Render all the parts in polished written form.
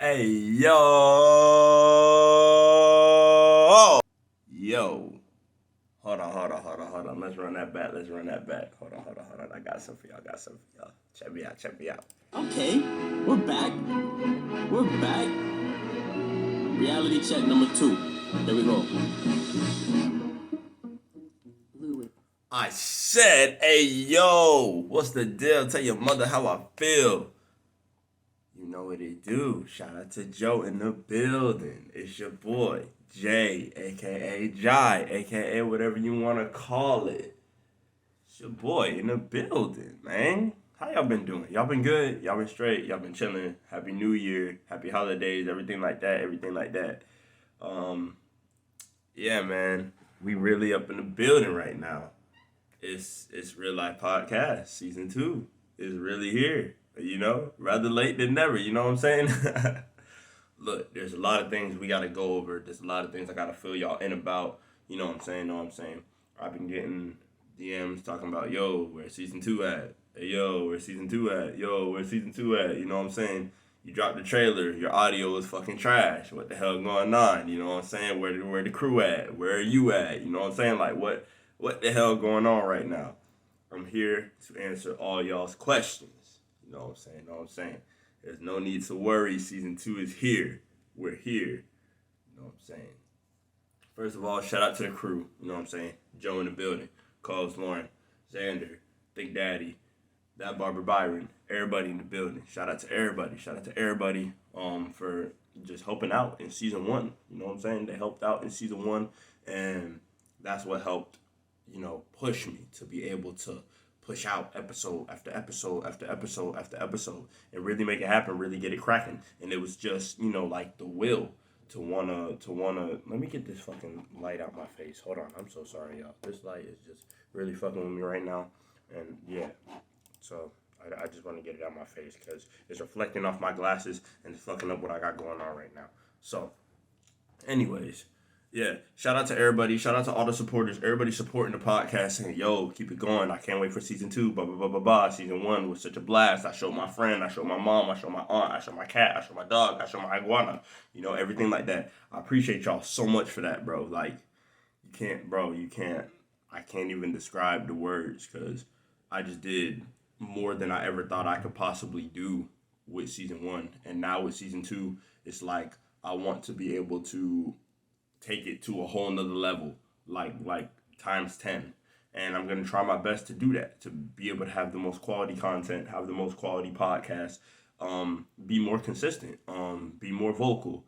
Hey, yo. Yo. Hold on. Let's run that back. Hold on. I got something for y'all. Check me out. Okay, we're back. We're back. Reality check number 2. There we go. I said, hey, yo. What's the deal? Tell your mother how I feel. You know what it do. Shout out to Joe in the building. It's your boy, Jay, a.k.a. Jai, a.k.a. whatever you want to call it. It's your boy in the building, man. How y'all been doing? Y'all been good? Y'all been straight? Y'all been chilling? Happy New Year. Happy holidays. Everything like that. Um, yeah, man. We really up in the building right now. It's Real Life Podcast. Season 2 is really here. Rather late than never. You know what I'm saying? Look, there's a lot of things we gotta go over. There's a lot of things I gotta fill y'all in about. You know what I'm saying? I've been getting DMs talking about, yo, where's season 2 at? Hey, yo, where's season 2 at? Yo, where's season 2 at? You know what I'm saying? You dropped the trailer, your audio is fucking trash. What the hell going on? You know what I'm saying? Where the crew at? Where are you at? You know what I'm saying? Like what the hell going on right now? I'm here to answer all y'all's questions. You know what I'm saying? There's no need to worry. Season 2 is here. We're here. You know what I'm saying? First of all, shout out to the crew. You know what I'm saying? Joe in the building. Coles, Lauren, Xander, Big Daddy, that Barbara Byron, everybody in the building. Shout out to everybody. For just helping out in season 1. You know what I'm saying? They helped out in season 1, and that's what helped, push me to be able to push out episode after episode and really make it happen, really get it cracking. And it was just, like the will to wanna let me get this fucking light out my face. Hold on, I'm so sorry, y'all. This light is just really fucking with me right now. And yeah. So I just want to get it out my face because it's reflecting off my glasses and it's fucking up what I got going on right now. So, anyways, yeah, shout out to everybody. Shout out to all the supporters. Everybody supporting the podcast, saying, yo, keep it going. I can't wait for season 2. Blah, blah, blah, blah, blah. Season 1 was such a blast. I showed my friend. I showed my mom. I showed my aunt. I showed my cat. I showed my dog. I showed my iguana. Everything like that. I appreciate y'all so much for that, bro. Like, you can't. I can't even describe the words because I just did more than I ever thought I could possibly do with season 1. And now with season 2, it's like I want to be able to take it to a whole nother level, like times 10. And I'm gonna try my best to do that, to be able to have the most quality content, have the most quality podcast, be more consistent, be more vocal,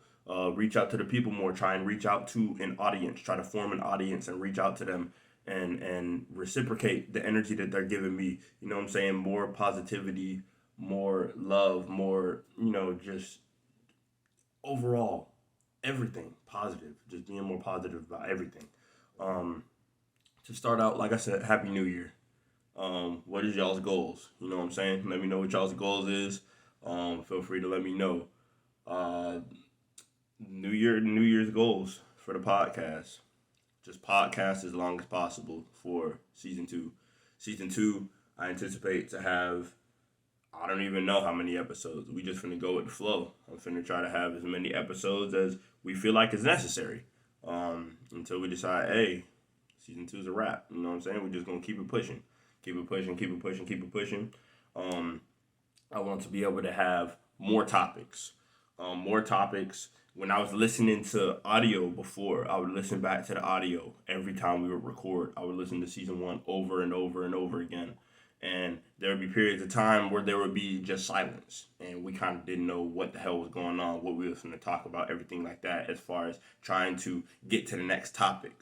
reach out to the people more, try and reach out to an audience, try to form an audience and reach out to them and reciprocate the energy that they're giving me. You know what I'm saying? More positivity, more love, more, just overall everything positive, just being more positive about everything. To start out, like I said, Happy New Year. What is y'all's goals? You know what I'm saying? Let me know what y'all's goals is. Feel free to let me know. New Year's goals for the podcast. Just podcast as long as possible for season 2. Season 2, I anticipate to have, I don't even know how many episodes. We just finna go with the flow. I'm finna try to have as many episodes as we feel like is necessary. Until we decide, hey, season 2 is a wrap. You know what I'm saying? We're just gonna keep it pushing. I want to be able to have more topics. When I was listening to audio before, I would listen back to the audio every time we would record. I would listen to season 1 over and over and over again. And there would be periods of time where there would be just silence. And we kind of didn't know what the hell was going on, what we were going to talk about, everything like that, as far as trying to get to the next topic.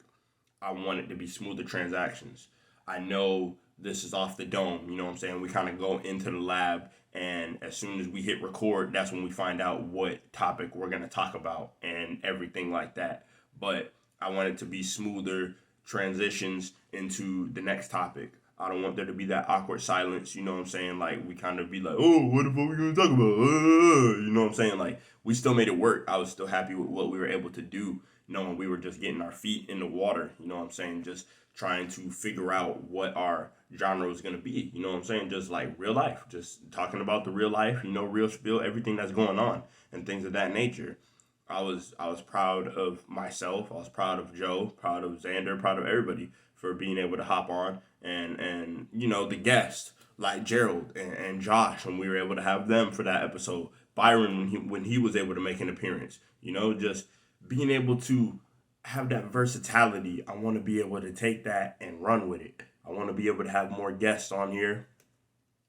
I want it to be smoother transactions. I know this is off the dome, you know what I'm saying? We kind of go into the lab, and as soon as we hit record, that's when we find out what topic we're going to talk about and everything like that. But I want it to be smoother transitions into the next topic. I don't want there to be that awkward silence, you know what I'm saying? Like, we kind of be like, oh, what the fuck we going to talk about? You know what I'm saying? Like, we still made it work. I was still happy with what we were able to do, knowing we were just getting our feet in the water, you know what I'm saying? Just trying to figure out what our genre was going to be, you know what I'm saying? Just like real life, just talking about the real life, real spill, everything that's going on and things of that nature. I was proud of myself. I was proud of Joe, proud of Xander, proud of everybody for being able to hop on and the guests like Gerald and Josh when we were able to have them for that episode. Byron when he was able to make an appearance. Just being able to have that versatility. I want to be able to take that and run with it. I want to be able to have more guests on here.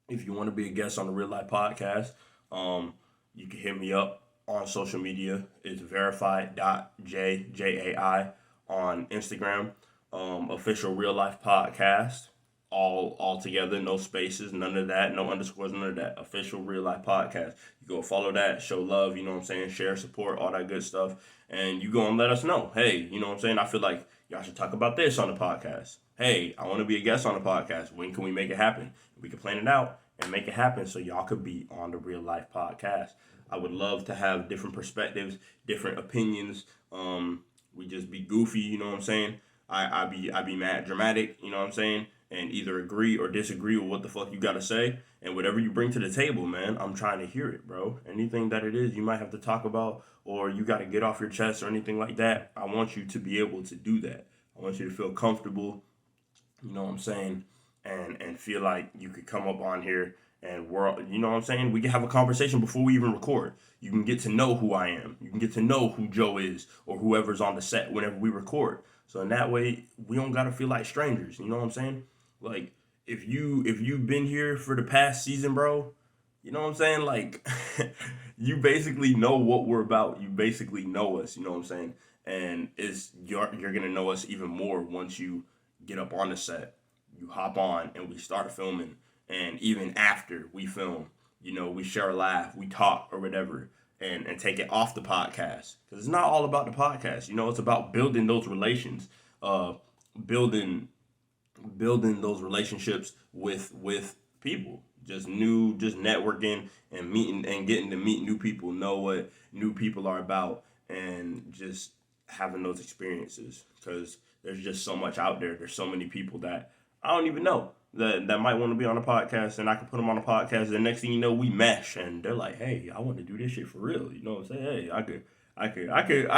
If you want to be a guest on the Real Life Podcast, you can hit me up on social media. It's verified.jjai on Instagram. Official Real Life Podcast. All together, no spaces, none of that, no underscores, none of that. Official Real Life Podcast. You go follow that, show love, you know what I'm saying, share, support, all that good stuff. And you go and let us know. Hey, you know what I'm saying? I feel like y'all should talk about this on the podcast. Hey, I want to be a guest on the podcast. When can we make it happen? We can plan it out and make it happen so y'all could be on the Real Life Podcast. I would love to have different perspectives, different opinions. We just be goofy, you know what I'm saying? I be mad dramatic, you know what I'm saying? And either agree or disagree with what the fuck you gotta say. And whatever you bring to the table, man, I'm trying to hear it, bro. Anything that it is you might have to talk about or you gotta get off your chest or anything like that, I want you to be able to do that. I want you to feel comfortable, you know what I'm saying, and feel like you could come up on here and you know what I'm saying, we can have a conversation before we even record. You can get to know who I am. You can get to know who Joe is or whoever's on the set whenever we record. So in that way, we don't gotta feel like strangers. You know what I'm saying? Like if you've been here for the past season, bro, you know what I'm saying? Like you basically know what we're about. You basically know us. You know what I'm saying? And you're gonna know us even more once you get up on the set. You hop on and we start filming. And even after we film, we share a laugh, we talk or whatever, and take it off the podcast. Because it's not all about the podcast. It's about building those relations, building those relationships with people, just networking and meeting and getting to meet new people, know what new people are about, and just having those experiences, because there's just so much out there. There's so many people that I don't even know that might want to be on a podcast, and I can put them on a podcast, and the next thing you know, we mesh and they're like, hey, I want to do this shit for real. You know what I'm saying? Hey, I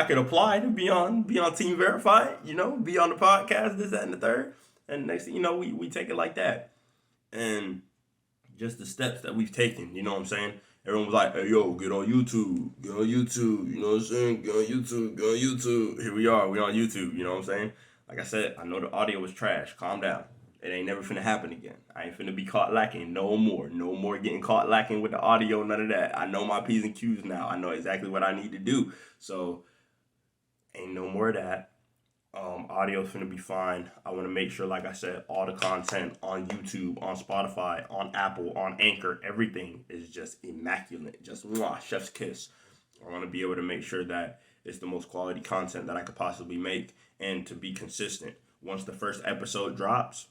could apply to be on Team Verified, be on the podcast, this, that, and the third. And next thing you know, we take it like that. And just the steps that we've taken, you know what I'm saying? Everyone was like, hey, yo, get on YouTube. Get on YouTube. You know what I'm saying? Get on YouTube. Get on YouTube. Here we are. We on YouTube. You know what I'm saying? Like I said, I know the audio was trash. Calm down. It ain't never finna happen again. I ain't finna be caught lacking no more. No more getting caught lacking with the audio, none of that. I know my P's and Q's now. I know exactly what I need to do. So, ain't no more of that. Audio's gonna be fine. I want to make sure, like I said, all the content on YouTube, on Spotify, on Apple, on Anchor, everything is just immaculate. Just chef's kiss. I want to be able to make sure that it's the most quality content that I could possibly make, and to be consistent. Once the first episode drops,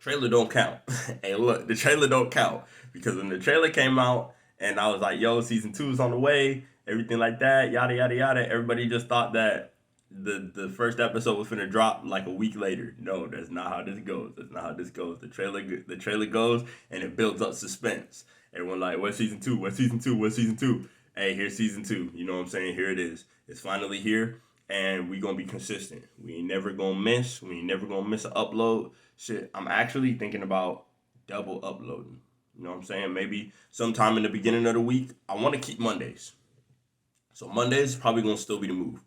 trailer don't count. Hey, look, the trailer don't count, because when the trailer came out and I was like, yo, season 2 is on the way, everything like that, yada yada yada, everybody just thought that the first episode was finna drop like a week later. No, that's not how this goes. That's not how this goes. The trailer goes and it builds up suspense. Everyone like, what's season 2? What's season 2? What's season 2? Hey, here's season 2. You know what I'm saying? Here it is. It's finally here, and we gonna be consistent. We ain't never gonna miss. We ain't never gonna miss an upload. Shit, I'm actually thinking about double uploading. You know what I'm saying? Maybe sometime in the beginning of the week. I want to keep Mondays. So Mondays probably gonna still be the move.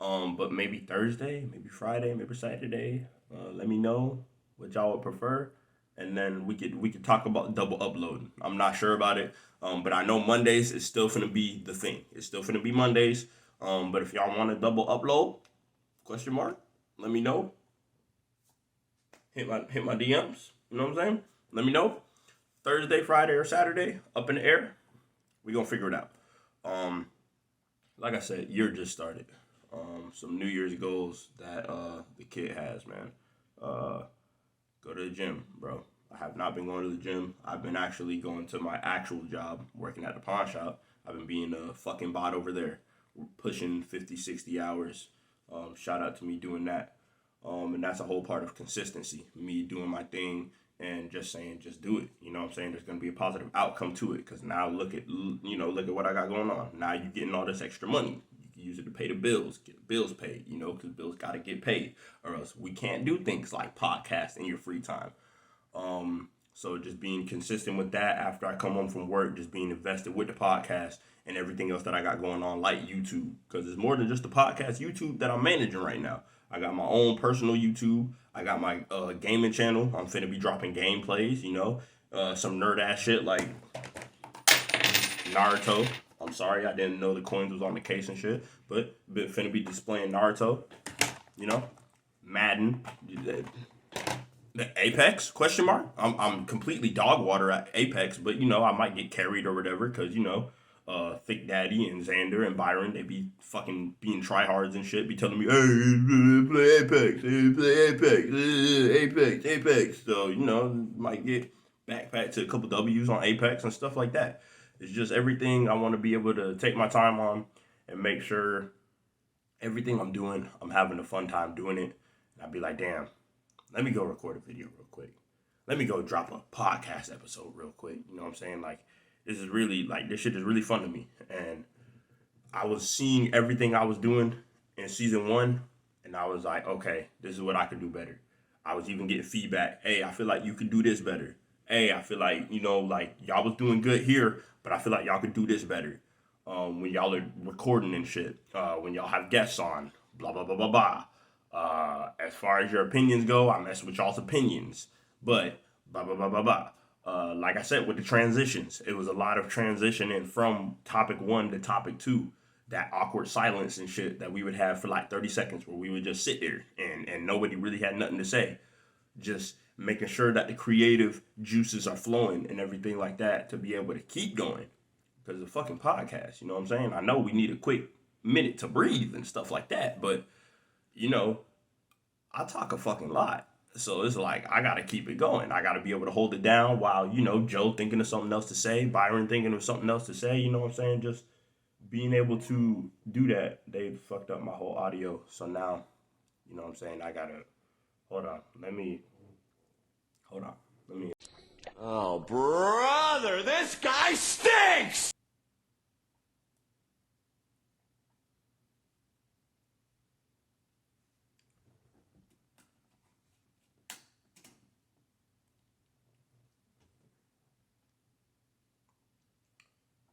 But maybe Thursday, maybe Friday, maybe Saturday. Let me know what y'all would prefer, and then we could talk about double uploading. I'm not sure about it, but I know Mondays is still gonna be the thing. It's still gonna be Mondays. But if y'all want a double upload, question mark, let me know. Hit my DMs. You know what I'm saying? Let me know. Thursday, Friday, or Saturday, up in the air. We gonna figure it out. Like I said, year just started. Some New Year's goals that the kid has, man. Go to the gym, bro. I have not been going to the gym. I've been actually going to my actual job, working at the pawn shop. I've been being a fucking bot over there, pushing 50, 60 hours, Shout out to me doing that. And that's a whole part of consistency, me doing my thing and just saying, just do it. You know what I'm saying? There's going to be a positive outcome to it because now look at what I got going on. Now you're getting all this extra money. You can use it to pay the bills, get the bills paid, because bills got to get paid or else we can't do things like podcast in your free time. So just being consistent with that after I come home from work, just being invested with the podcast and everything else that I got going on, like YouTube, because it's more than just the podcast YouTube that I'm managing right now. I got my own personal YouTube. I got my gaming channel. I'm finna be dropping gameplays, some nerd ass shit like Naruto. I'm sorry, I didn't know the coins was on the case and shit, but finna be displaying Naruto, Madden, the Apex, question mark. I'm completely dog water at Apex, but I might get carried or whatever, because Thick Daddy and Xander and Byron, they be fucking being tryhards and shit, be telling me, hey, play Apex, Apex, Apex. So, might get backpack to a couple W's on Apex and stuff like that. It's just everything I want to be able to take my time on and make sure everything I'm doing, I'm having a fun time doing it. And I'd be like, damn, let me go record a video real quick. Let me go drop a podcast episode real quick. You know what I'm saying? Like, this shit is really fun to me. And I was seeing everything I was doing in season 1, and I was like, okay, this is what I could do better. I was even getting feedback. Hey, I feel like you could do this better. Hey, I feel like, y'all was doing good here, but I feel like y'all could do this better. When y'all are recording and shit, when y'all have guests on, blah, blah, blah, blah, blah. As far as your opinions go, I mess with y'all's opinions, but blah, blah, blah, blah, blah. Like I said, with the transitions, it was a lot of transitioning from topic 1 to topic 2. That awkward silence and shit that we would have for like 30 seconds where we would just sit there and nobody really had nothing to say. Just making sure that the creative juices are flowing and everything like that to be able to keep going. Because it's a fucking podcast, you know what I'm saying? I know we need a quick minute to breathe and stuff like that, but I talk a fucking lot. So it's like, I got to keep it going. I got to be able to hold it down while, Joe thinking of something else to say, Byron thinking of something else to say, you know what I'm saying? Just being able to do that. They fucked up my whole audio. So now, you know what I'm saying? I got to, hold on. Let me. Oh, brother, this guy stinks!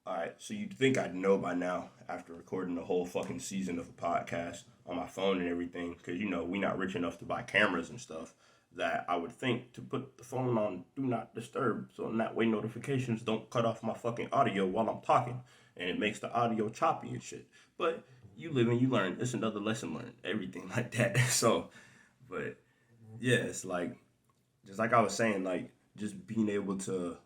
Alright, so you'd think I'd know by now after recording the whole fucking season of a podcast on my phone and everything, because, we not rich enough to buy cameras and stuff, that I would think to put the phone on Do Not Disturb, so in that way notifications don't cut off my fucking audio while I'm talking, and it makes the audio choppy and shit. But you live and you learn. It's another lesson learned. Everything like that. So, but, yeah, it's like, just like I was saying, like, just being able to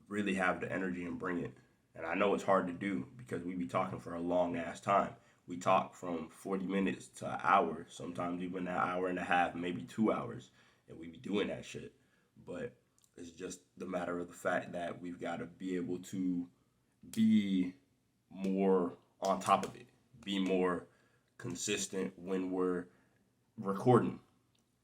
really have the energy and bring it. And I know it's hard to do because we be talking for a long ass time. We talk from 40 minutes to an hour, sometimes even an hour and a half, maybe 2 hours, and we be doing that shit. But it's just the matter of the fact that we've got to be able to be more on top of it, be more consistent when we're recording.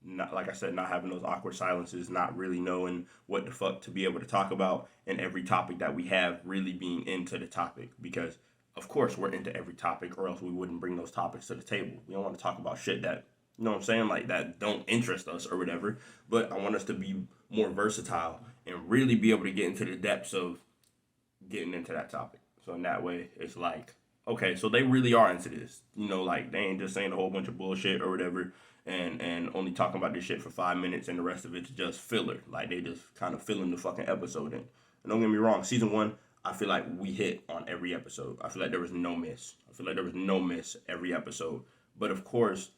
Not, like I said, not having those awkward silences, not really knowing what the fuck to be able to talk about, and every topic that we have really being into the topic, because of course we're into every topic or else we wouldn't bring those topics to the table. We don't want to talk about shit that, you know what I'm saying, like that don't interest us or whatever, but I want us to be more versatile and really be able to get into the depths of getting into that topic. So in that way, it's like, okay, so they really are into this, like they ain't just saying a whole bunch of bullshit or whatever, and only talking about this shit for 5 minutes and the rest of it's just filler. Like, they just kind of filling the fucking episode in. And don't get me wrong, season 1, I feel like we hit on every episode. I feel like there was no miss. Every episode. But of course,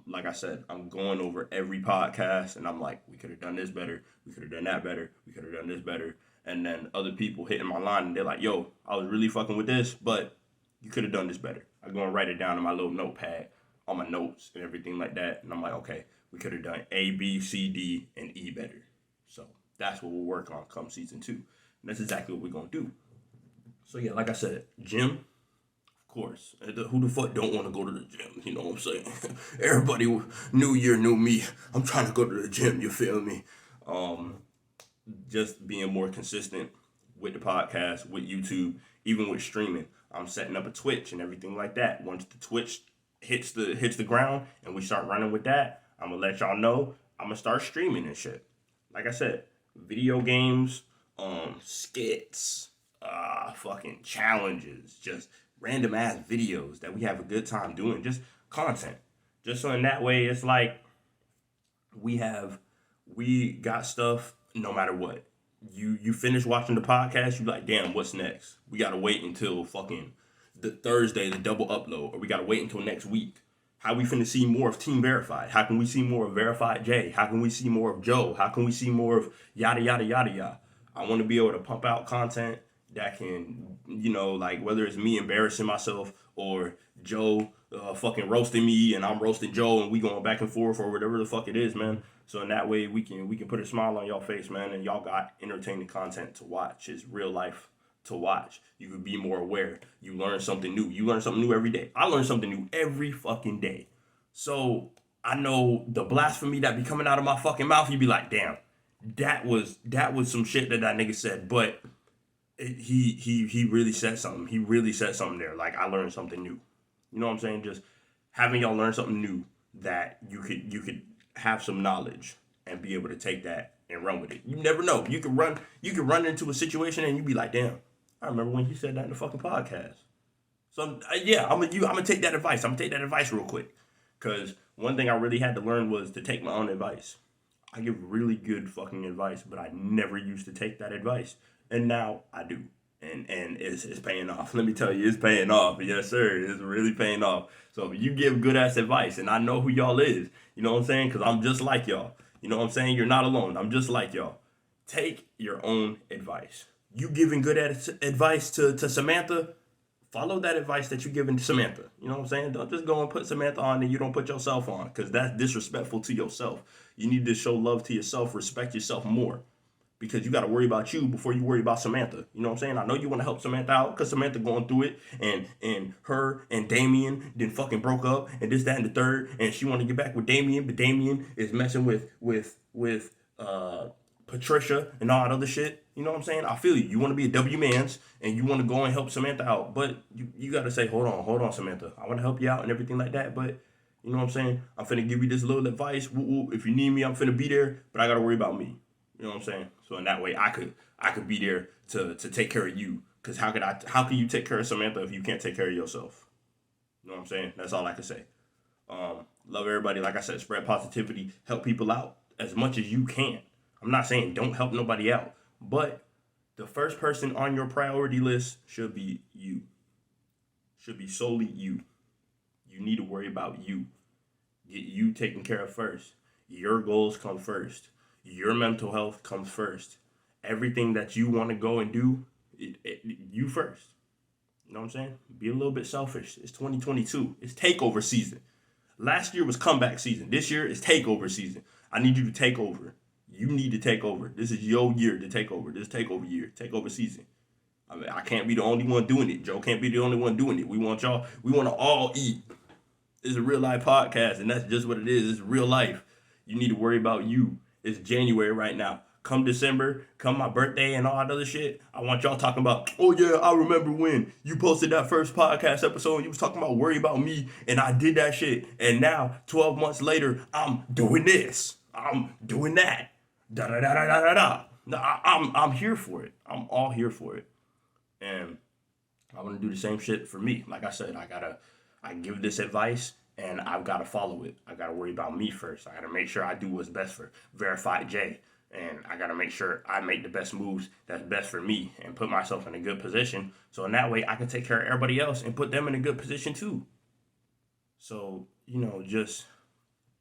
like I said, I'm going over every podcast and I'm like, we could have done this better. We could have done that better. We could have done this better. And then other people hitting my line and they're like, yo, I was really fucking with this, but you could have done this better. I go and write it down in my little notepad, on my notes and everything like that. And I'm like, okay, we could have done A, B, C, D, and E better. So that's what we'll work on come season 2. And that's exactly what we're going to do. So yeah, like I said, gym, of course. Who the fuck don't want to go to the gym? You know what I'm saying? Everybody, new year, new me. I'm trying to go to the gym. You feel me? Just being more consistent with the podcast, with YouTube, even with streaming. I'm setting up a Twitch and everything like that. Once the Twitch hits the ground and we start running with that, I'm gonna let y'all know. I'm gonna start streaming and shit. Like I said, video games, skits, fucking challenges, just random ass videos that we have a good time doing, just content. Just so in that way, it's like we got stuff no matter what. You finish watching the podcast, you like, damn, what's next? We gotta wait until fucking the Thursday, the double upload, or we gotta wait until next week. How we finna see more of Team Verified? How can we see more of Verified J? How can we see more of Joe? How can we see more of yada yada yada yada? I want to be able to pump out content that can, like whether it's me embarrassing myself or Joe fucking roasting me and I'm roasting Joe and we going back and forth or whatever the fuck it is, man. So in that way we can put a smile on y'all face, man, and y'all got entertaining content to watch. It's real life to watch. You could be more aware. You learn something new. You learn something new every day. I learn something new every fucking day. So I know the blasphemy that be coming out of my fucking mouth, you be like, damn, that was some shit that nigga said, but he really said something. He really said something there. Like, I learned something new. You know what I'm saying? Just having y'all learn something new that you could have some knowledge and be able to take that and run with it. You never know. You could run into a situation and you be like, damn, I remember when he said that in the fucking podcast. So yeah, I'm gonna take that advice. I'm gonna take that advice real quick, because one thing I really had to learn was to take my own advice. I give really good fucking advice, but I never used to take that advice, and now I do, and it's paying off. Let me tell you, it's paying off. Yes, sir, it's really paying off. So if you give good ass advice, and I know who y'all is, you know what I'm saying? Because I'm just like y'all. You know what I'm saying? You're not alone. I'm just like y'all. Take your own advice. You giving good advice to Samantha, follow that advice that you're giving to Samantha. You know what I'm saying? Don't just go and put Samantha on and you don't put yourself on, because that's disrespectful to yourself. You need to show love to yourself, respect yourself more, because you got to worry about you before you worry about Samantha. You know what I'm saying? I know you want to help Samantha out because Samantha going through it, and her and Damien then fucking broke up and this, that, and the third, and she want to get back with Damien, but Damien is messing with Patricia and all that other shit. You know what I'm saying? I feel you. You want to be a W mans and you want to go and help Samantha out, but you got to say, hold on, Samantha. I want to help you out and everything like that, but you know what I'm saying? I'm finna give you this little advice. Woo-woo. If you need me, I'm finna be there, but I got to worry about me. You know what I'm saying? So in that way, I could be there to take care of you. Because how can you take care of Samantha if you can't take care of yourself? You know what I'm saying? That's all I can say. Love everybody. Like I said, spread positivity. Help people out as much as you can. I'm not saying don't help nobody out, but the first person on your priority list should be you. Should be solely you. You need to worry about you. Get you taken care of first. Your goals come first. Your mental health comes first. Everything that you want to go and do, you first. You know what I'm saying? Be a little bit selfish. It's 2022. It's takeover season. Last year was comeback season. This year is takeover season. I need you to take over. You need to take over. This is your year to take over. This is takeover year, takeover season. I mean, I can't be the only one doing it. Joe can't be the only one doing it. We want y'all. We want to all eat. It's a real life podcast, and that's just what it is. It's real life. You need to worry about you. It's January right now. Come December, come my birthday and all that other shit, I want y'all talking about, oh yeah, I remember when you posted that first podcast episode and you was talking about worry about me and I did that shit. And now, 12 months later, I'm doing this. I'm doing that. Da-da-da-da-da-da-da. I'm here for it. I'm all here for it. And I want to do the same shit for me. Like I said, I give this advice and I've got to follow it. I got to worry about me first. I got to make sure I do what's best for Verified J. And I got to make sure I make the best moves that's best for me and put myself in a good position. So in that way, I can take care of everybody else and put them in a good position too. So, just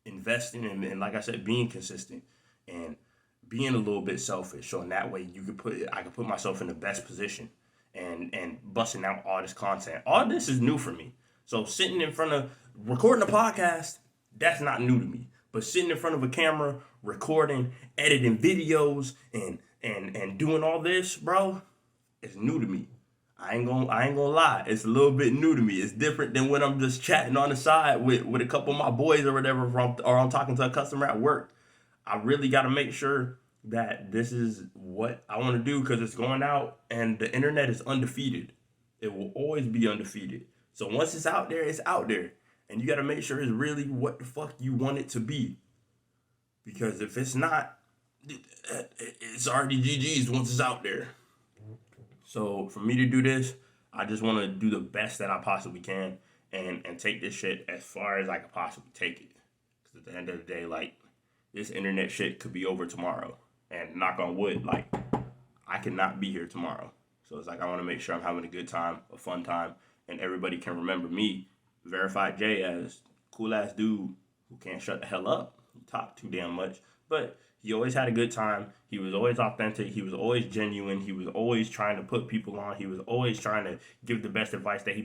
investing and like I said, being consistent and being a little bit selfish. So in that way, I can put myself in the best position and busting out all this content. All this is new for me. So sitting in front of recording a podcast, that's not new to me. But sitting in front of a camera, recording, editing videos, and doing all this, bro, it's new to me. I ain't gonna lie. It's a little bit new to me. It's different than when I'm just chatting on the side with a couple of my boys or whatever, or I'm talking to a customer at work. I really got to make sure that this is what I want to do because it's going out and the internet is undefeated. It will always be undefeated. So once it's out there, it's out there. And you got to make sure it's really what the fuck you want it to be. Because if it's not, it's already GG's once it's out there. So for me to do this, I just want to do the best that I possibly can and take this shit as far as I can possibly take it. Because at the end of the day, like, this internet shit could be over tomorrow. And knock on wood, like, I cannot be here tomorrow. So it's like I want to make sure I'm having a good time, a fun time, and everybody can remember me, Verified J, as cool-ass dude who can't shut the hell up. He talked too damn much. But he always had a good time. He was always authentic. He was always genuine. He was always trying to put people on. He was always trying to give the best advice that he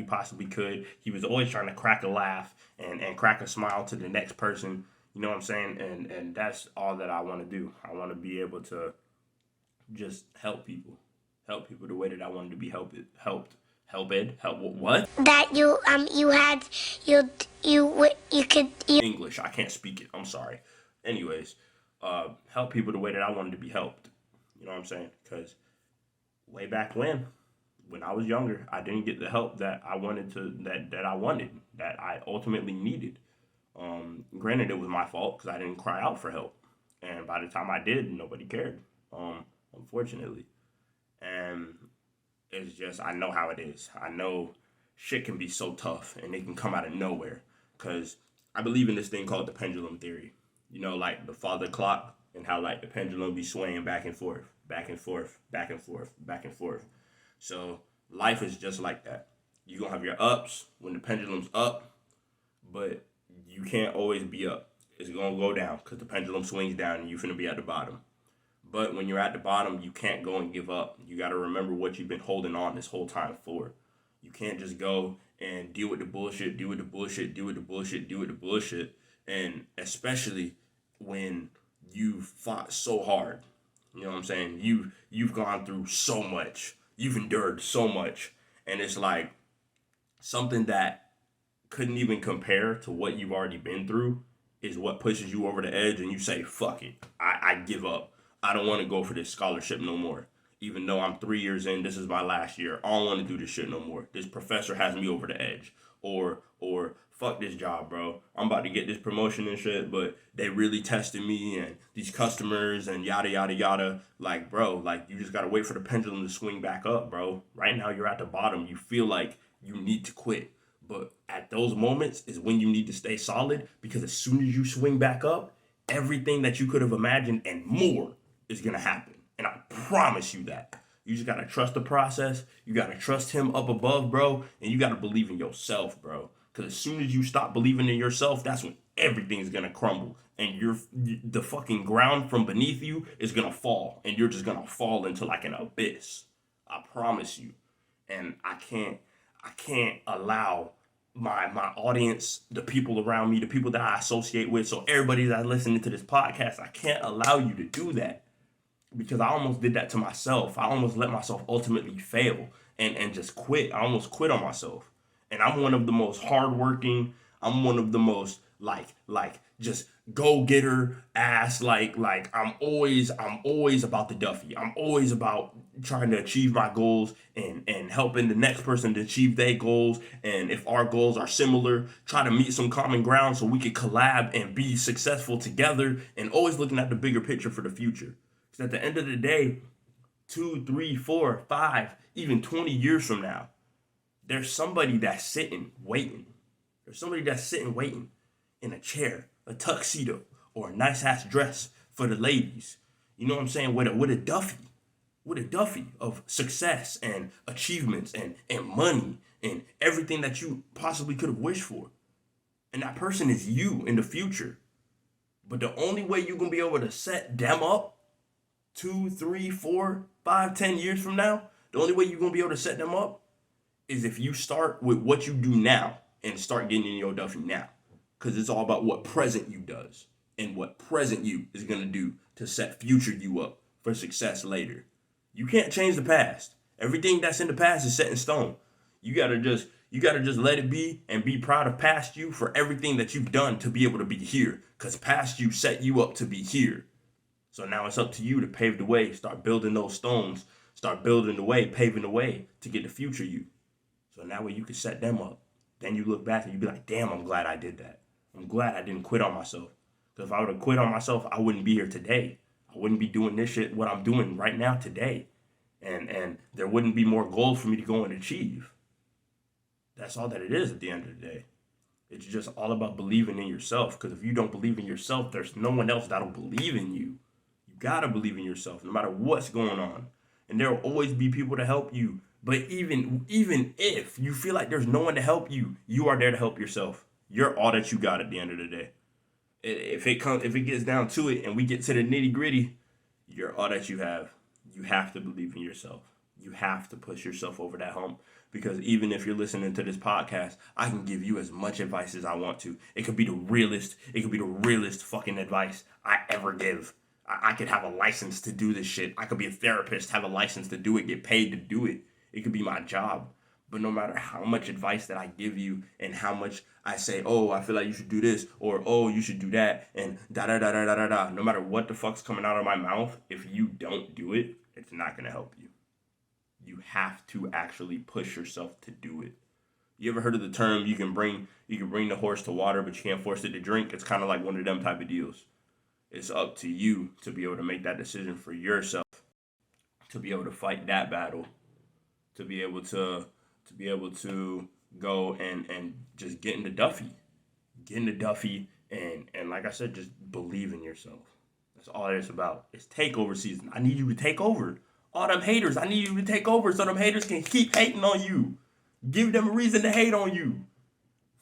possibly could. He was always trying to crack a laugh and crack a smile to the next person. You know what I'm saying? And that's all that I want to do. I want to be able to just help people the way that I wanted to be helped. What? That you could. English. I can't speak it. I'm sorry. Anyways, help people the way that I wanted to be helped. You know what I'm saying? Because way back when I was younger, I didn't get the help that I wanted that I ultimately needed. Granted, it was my fault because I didn't cry out for help. And by the time I did, nobody cared, unfortunately. And it's just, I know how it is. I know shit can be so tough and it can come out of nowhere. Because I believe in this thing called the pendulum theory. You know, like the father clock and how like the pendulum be swaying back and forth, back and forth, back and forth, back and forth. So life is just like that. You're going to have your ups when the pendulum's up, but you can't always be up. It's going to go down because the pendulum swings down and you're finna be at the bottom. But when you're at the bottom, you can't go and give up. You got to remember what you've been holding on this whole time for. You can't just go and deal with the bullshit, and especially when you've fought so hard. You know what I'm saying? You've gone through so much. You've endured so much. And it's like something that couldn't even compare to what you've already been through is what pushes you over the edge and you say, fuck it. I give up. I don't want to go for this scholarship no more. Even though I'm 3 years in, this is my last year. I don't want to do this shit no more. This professor has me over the edge. Or fuck this job, bro. I'm about to get this promotion and shit, but they really tested me and these customers and yada, yada, yada. Like, bro, like, you just got to wait for the pendulum to swing back up, bro. Right now, you're at the bottom. You feel like you need to quit. But at those moments is when you need to stay solid, because as soon as you swing back up, everything that you could have imagined and more is going to happen. And I promise you that. You just got to trust the process. You got to trust him up above, bro. And you got to believe in yourself, bro. Because as soon as you stop believing in yourself, that's when everything's going to crumble. And the fucking ground from beneath you is going to fall. And you're just going to fall into like an abyss. I promise you. And I can't allow my audience, the people around me, the people that I associate with, so everybody that's listening to this podcast, I can't allow you to do that. Because I almost did that to myself. I almost let myself ultimately fail and just quit. I almost quit on myself. And I'm one of the most hardworking, I'm one of the most like just go-getter ass, like I'm always about the Duffy. I'm always about trying to achieve my goals and helping the next person to achieve their goals. And if our goals are similar, try to meet some common ground so we can collab and be successful together, and always looking at the bigger picture for the future. Because at the end of the day, 2, 3, 4, 5, even 20 years from now, there's somebody that's sitting waiting. There's somebody that's sitting waiting in a chair, a tuxedo, or a nice ass dress for the ladies. You know what I'm saying? With a Duffy of success and achievements and money and everything that you possibly could have wished for. And that person is you in the future. But the only way you're gonna be able to set them up 2, 3, 4, 5, 10 years from now, the only way you're gonna be able to set them up is if you start with what you do now and start getting in your Duffy now. Because it's all about what present you does and what present you is going to do to set future you up for success later. You can't change the past. Everything that's in the past is set in stone. You gotta just let it be and be proud of past you for everything that you've done to be able to be here. Because past you set you up to be here. So now it's up to you to pave the way. Start building those stones. Start building the way, paving the way to get the future you. So now way you can set them up. Then you look back and you be like, damn, I'm glad I did that. I'm glad I didn't quit on myself. Because if I would have quit on myself, I wouldn't be here today. I wouldn't be doing this shit, what I'm doing right now today. And there wouldn't be more goals for me to go and achieve. That's all that it is at the end of the day. It's just all about believing in yourself. Because if you don't believe in yourself, there's no one else that'll believe in you. You gotta believe in yourself, no matter what's going on. And there will always be people to help you. But even if you feel like there's no one to help you, you are there to help yourself. You're all that you got at the end of the day. If it gets down to it and we get to the nitty gritty, you're all that you have. You have to believe in yourself. You have to push yourself over that hump. Because even if you're listening to this podcast, I can give you as much advice as I want to. It could be the realest fucking advice I ever give. I could have a license to do this shit. I could be a therapist, have a license to do it, get paid to do it. It could be my job. But no matter how much advice that I give you and how much I say, oh, I feel like you should do this, or oh, you should do that, and da-da-da-da-da-da-da, no matter what the fuck's coming out of my mouth, if you don't do it, it's not going to help you. You have to actually push yourself to do it. You ever heard of the term, you can bring the horse to water, but you can't force it to drink? It's kind of like one of them type of deals. It's up to you to be able to make that decision for yourself, to be able to fight that battle, to be able to go and just get in the Duffy. Get in the Duffy and like I said, just believe in yourself. That's all it's about. It's takeover season. I need you to take over. All them haters, I need you to take over so them haters can keep hating on you. Give them a reason to hate on you.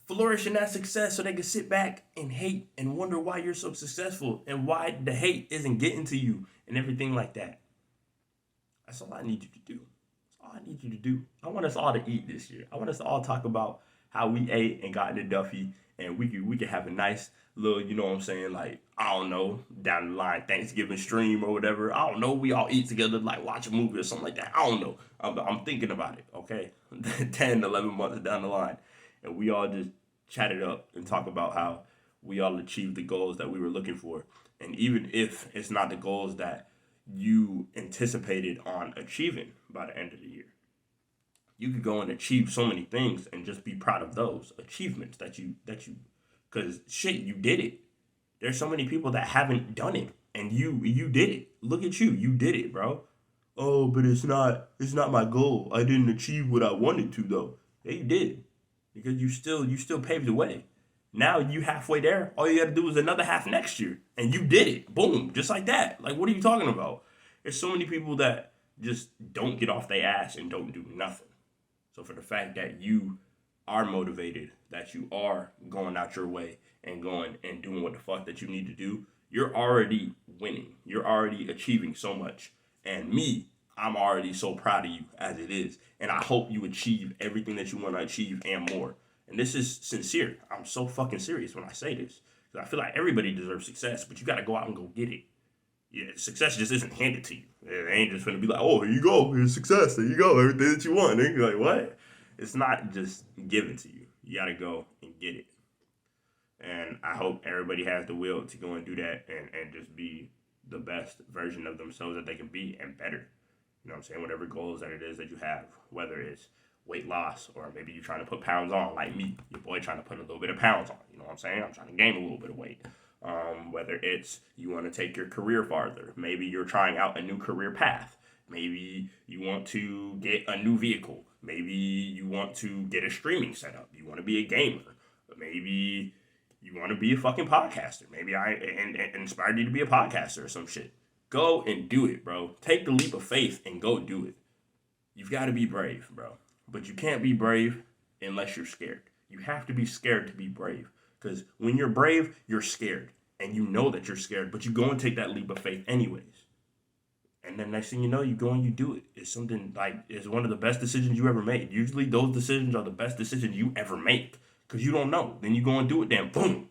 Flourish in that success so they can sit back and hate and wonder why you're so successful and why the hate isn't getting to you and everything like that. That's all I need you to do. That's all I need you to do. I want us all to eat this year. I want us to all talk about how we ate and got into Duffy, and we could have a nice little, you know what I'm saying, like, I don't know, down the line Thanksgiving stream or whatever. I don't know. We all eat together, like watch a movie or something like that. I don't know. I'm thinking about it, okay? 10, 11 months down the line. And we all just chat it up and talk about how we all achieved the goals that we were looking for. And even if it's not the goals that you anticipated on achieving by the end of the year, you could go and achieve so many things and just be proud of those achievements that you, because shit, you did it. There's so many people that haven't done it, and you did it. Look at you did it, bro. Oh, but it's not my goal. I didn't achieve what I wanted to, though. Yeah, you did, because you still paved the way. Now you halfway there. All you got to do is another half next year, and you did it. Boom, just like that. Like, what are you talking about? There's so many people that just don't get off their ass and don't do nothing. So for the fact that you are motivated, that you are going out your way and going and doing what the fuck that you need to do, you're already winning. You're already achieving so much. And me, I'm already so proud of you as it is. And I hope you achieve everything that you want to achieve and more. And this is sincere. I'm so fucking serious when I say this. Because I feel like everybody deserves success, but you got to go out and go get it. Yeah, success just isn't handed to you. It ain't just going to be like, oh, here you go. Here's success. There you go. Everything that you want. And you're like, what? It's not just given to you. You got to go and get it. And I hope everybody has the will to go and do that and just be the best version of themselves that they can be and better. You know what I'm saying? Whatever goals that it is that you have, whether it's weight loss or maybe you're trying to put pounds on like me, your boy trying to put a little bit of pounds on. You know what I'm saying? I'm trying to gain a little bit of weight. Whether it's you want to take your career farther. Maybe you're trying out a new career path. Maybe you want to get a new vehicle. Maybe you want to get a streaming setup. You want to be a gamer. Maybe you want to be a fucking podcaster. Maybe I inspired you to be a podcaster or some shit. Go and do it, bro. Take the leap of faith and go do it. You've got to be brave, bro. But you can't be brave unless you're scared. You have to be scared to be brave. Because when you're brave, you're scared. And you know that you're scared, but you go and take that leap of faith anyways. And then next thing you know, you go and you do it. It's something like, it's one of the best decisions you ever made. Usually those decisions are the best decisions you ever make. Because you don't know. Then you go and do it, then boom.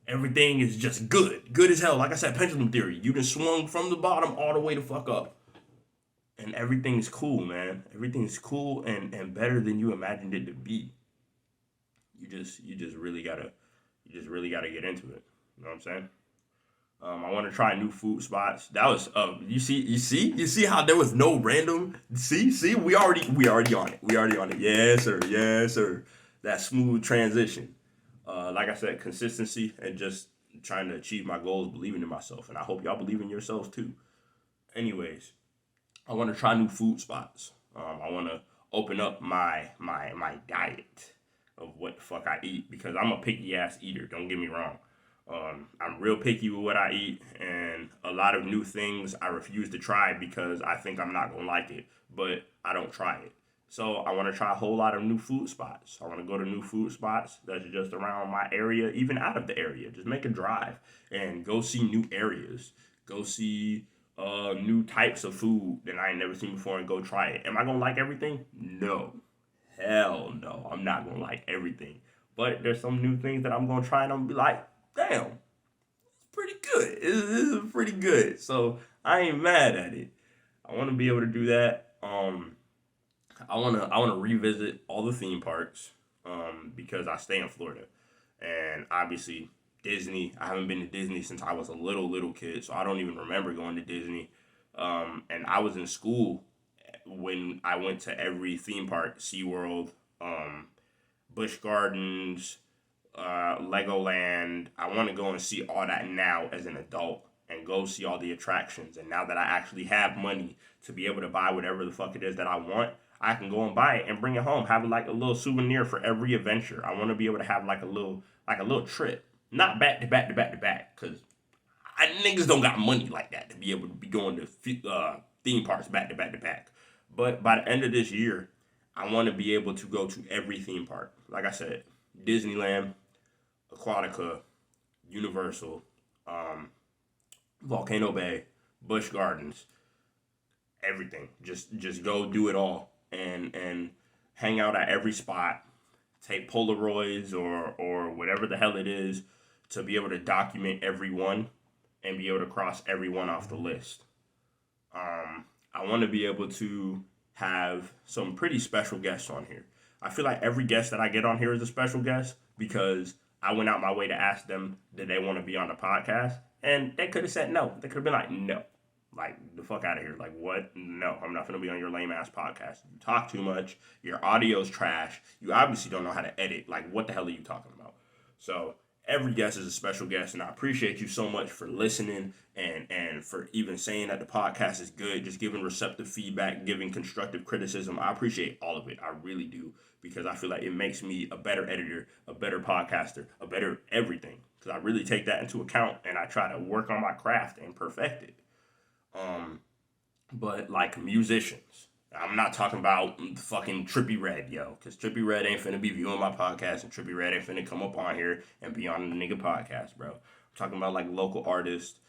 Everything is just good. Good as hell. Like I said, pendulum theory. You done swung from the bottom all the way to fuck up. and everything's cool, man. Everything's cool and better than you imagined it to be. You just really gotta get into it. You know what I'm saying? I want to try new food spots. That was you see how there was no random. See, we already on it. We already on it. Yes, sir. Yes, sir. That smooth transition. Like I said, consistency and just trying to achieve my goals, believing in myself, and I hope y'all believe in yourselves too. Anyways, I want to try new food spots. I want to open up my diet of what the fuck I eat because I'm a picky ass eater. Don't get me wrong. I'm real picky with what I eat, and a lot of new things I refuse to try because I think I'm not gonna like it, but I don't try it. So I want to try a whole lot of new food spots. I want to go to new food spots that's just around my area, even out of the area. Just make a drive and go see new areas. Go see new types of food that I ain't never seen before and go try it. Am I gonna like everything? No. Hell no. I'm not gonna like everything. But there's some new things that I'm gonna try and I'm gonna be like, damn, it's pretty good. It's pretty good. So I ain't mad at it. I wanna be able to do that. I wanna revisit all the theme parks because I stay in Florida, and obviously Disney. I haven't been to Disney since I was a little kid, so I don't even remember going to Disney. And I was in school when I went to every theme park: SeaWorld, Busch Gardens, Legoland. I want to go and see all that now as an adult and go see all the attractions. And now that I actually have money to be able to buy whatever the fuck it is that I want, I can go and buy it and bring it home. Have like a little souvenir for every adventure. I want to be able to have like a little trip, not back to back to back to back, because niggas don't got money like that to be able to be going to theme parks back to back to back. But by the end of this year, I want to be able to go to every theme park. Like I said, Disneyland, Aquatica, Universal, Volcano Bay, Busch Gardens, everything. Just go do it all and hang out at every spot. Take Polaroids or whatever the hell it is to be able to document every one and be able to cross every one off the list. I want to be able to have some pretty special guests on here. I feel like every guest that I get on here is a special guest because I went out my way to ask them, did they want to be on the podcast? And they could have said no. They could have been like, no. Like, the fuck out of here. Like, what? No, I'm not going to be on your lame-ass podcast. You talk too much. Your audio's trash. You obviously don't know how to edit. Like, what the hell are you talking about? So, every guest is a special guest, and I appreciate you so much for listening and for even saying that the podcast is good, just giving receptive feedback, giving constructive criticism. I appreciate all of it. I really do, because I feel like it makes me a better editor, a better podcaster, a better everything, because I really take that into account, and I try to work on my craft and perfect it. But like musicians, I'm not talking about fucking Trippie Redd, yo, because Trippie Redd ain't finna be viewing my podcast, and Trippie Redd ain't finna come up on here and be on the nigga podcast, bro. I'm talking about like local artists,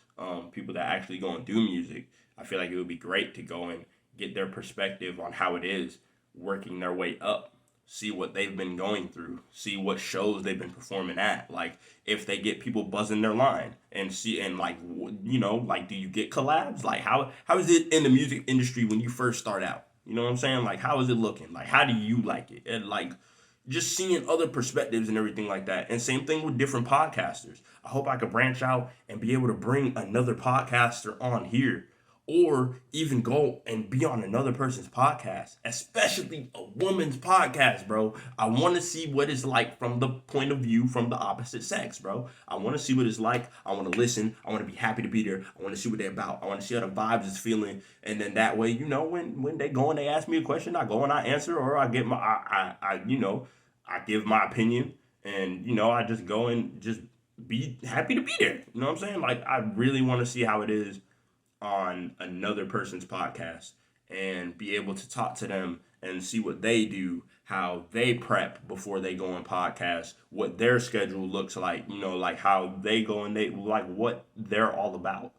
people that actually go and do music. I feel like it would be great to go and get their perspective on how it is working their way up. See what they've been going through, see what shows they've been performing at, like if they get people buzzing their line and see, and like, you know, like, do you get collabs? Like how is it in the music industry when you first start out? You know what I'm saying? Like, how is it looking? Like, how do you like it? And like, just seeing other perspectives and everything like that. And same thing with different podcasters. I hope I could branch out and be able to bring another podcaster on here, or even go and be on another person's podcast, especially a woman's podcast, bro. I want to see what it's like from the point of view from the opposite sex, bro. I want to see what it's like. I want to listen. I want to be happy to be there. I want to see what they're about. I want to see how the vibes is feeling. And then that way, you know, when they go and they ask me a question, I go and I answer, or I get I give my opinion, and, you know, I just go and just be happy to be there. You know what I'm saying? Like, I really want to see how it is on another person's podcast and be able to talk to them and see what they do, how they prep before they go on podcasts, what their schedule looks like, you know, like how they go and they like what they're all about.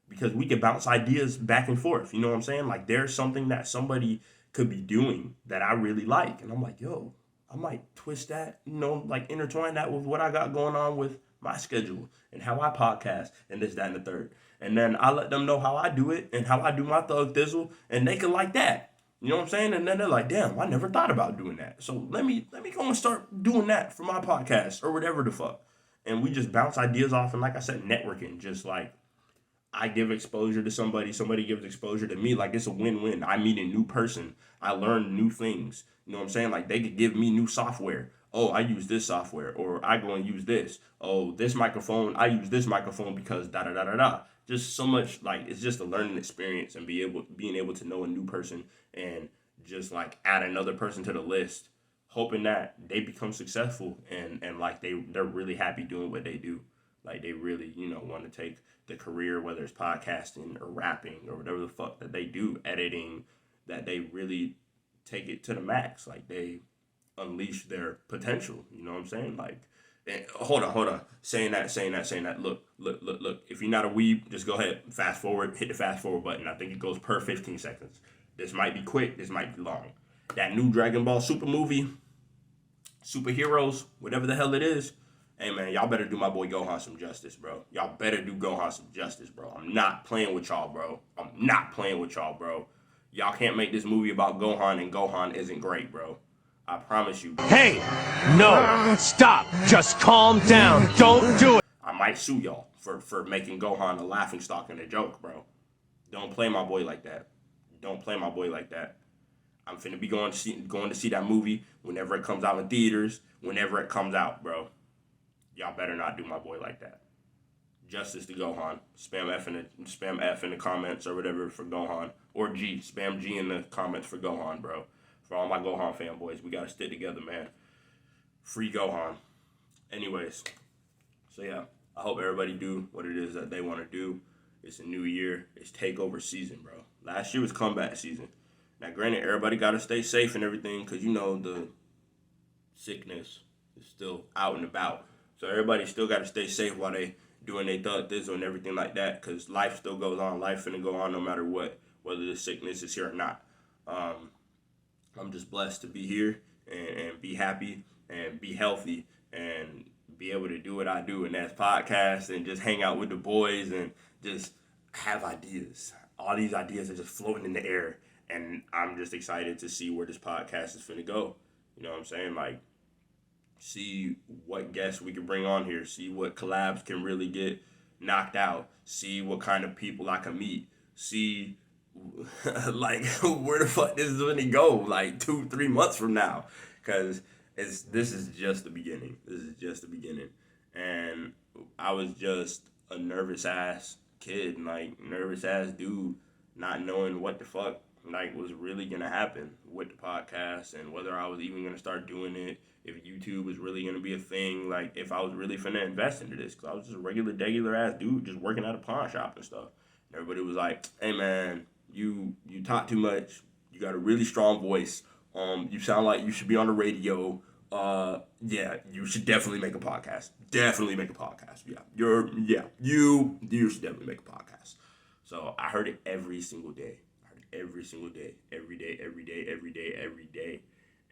Because we can bounce ideas back and forth, you know what I'm saying? Like, there's something that somebody could be doing that I really like, and I'm like, yo, I might twist that, you know, like intertwine that with what I got going on with my schedule and how I podcast and this, that, and the third. And then I let them know how I do it and how I do my thug thizzle, and they can like that. You know what I'm saying? And then they're like, damn, I never thought about doing that. So let me go and start doing that for my podcast or whatever the fuck. And we just bounce ideas off, and like I said, networking, just like I give exposure to somebody gives exposure to me. Like, it's a win-win. I meet a new person. I learn new things. You know what I'm saying? Like, they could give me new software. Oh, I use this software, or I go and use this. Oh, this microphone, I use this microphone because da da da da da. Just so much, like, it's just a learning experience, and being able to know a new person and just like add another person to the list, hoping that they become successful and like they're really happy doing what they do. Like, they really, want to take the career, whether it's podcasting or rapping or whatever the fuck that they do, editing, that they really take it to the max. Like, they unleash their potential. You know what I'm saying? Like, hold on. Saying that. Look. If you're not a weeb, just go ahead, fast forward, hit the fast forward button. I think it goes per 15 seconds. This might be quick. This might be long. That new Dragon Ball Super movie, superheroes, whatever the hell it is. Hey, man, y'all better do my boy Gohan some justice, bro. Y'all better do Gohan some justice, bro. I'm not playing with y'all, bro. Y'all can't make this movie about Gohan and Gohan isn't great, bro. I promise you. Hey! No! Stop! Just calm down! Don't do it! I might sue y'all for making Gohan a laughingstock and a joke, bro. Don't play my boy like that. I'm finna be going to see that movie whenever it comes out in theaters, whenever it comes out, bro. Y'all better not do my boy like that. Justice to Gohan. Spam F in the comments or whatever for Gohan. Or G. Spam G in the comments for Gohan, bro. For all my Gohan fanboys, we gotta stick together, man. Free Gohan. Anyways, so yeah, I hope everybody do what it is that they want to do. It's a new year. It's takeover season, bro. Last year was comeback season. Now, granted, everybody gotta stay safe and everything, because the sickness is still out and about. So everybody still got to stay safe while they doing their thug thizzle and everything like that, because life still goes on. Life finna go on no matter what, whether the sickness is here or not. I'm just blessed to be here and be happy and be healthy and be able to do what I do, and that's podcast and just hang out with the boys and just have ideas. All these ideas are just floating in the air, and I'm just excited to see where this podcast is finna go. You know what I'm saying? Like, see what guests we can bring on here, see what collabs can really get knocked out, see what kind of people I can meet, see like where the fuck this is going to go like 2-3 months from now, because this is just the beginning. And I was just a nervous ass kid, like nervous ass dude, not knowing what the fuck like was really gonna happen with the podcast, and whether I was even gonna start doing it, if YouTube was really gonna be a thing, like if I was really finna invest into this, because I was just a regular ass dude just working at a pawn shop and stuff. And everybody was like, hey man, you talk too much, you got a really strong voice, you sound like you should be on the radio, yeah, you should definitely make a podcast. You should definitely make a podcast. So I heard it every single day. Every day.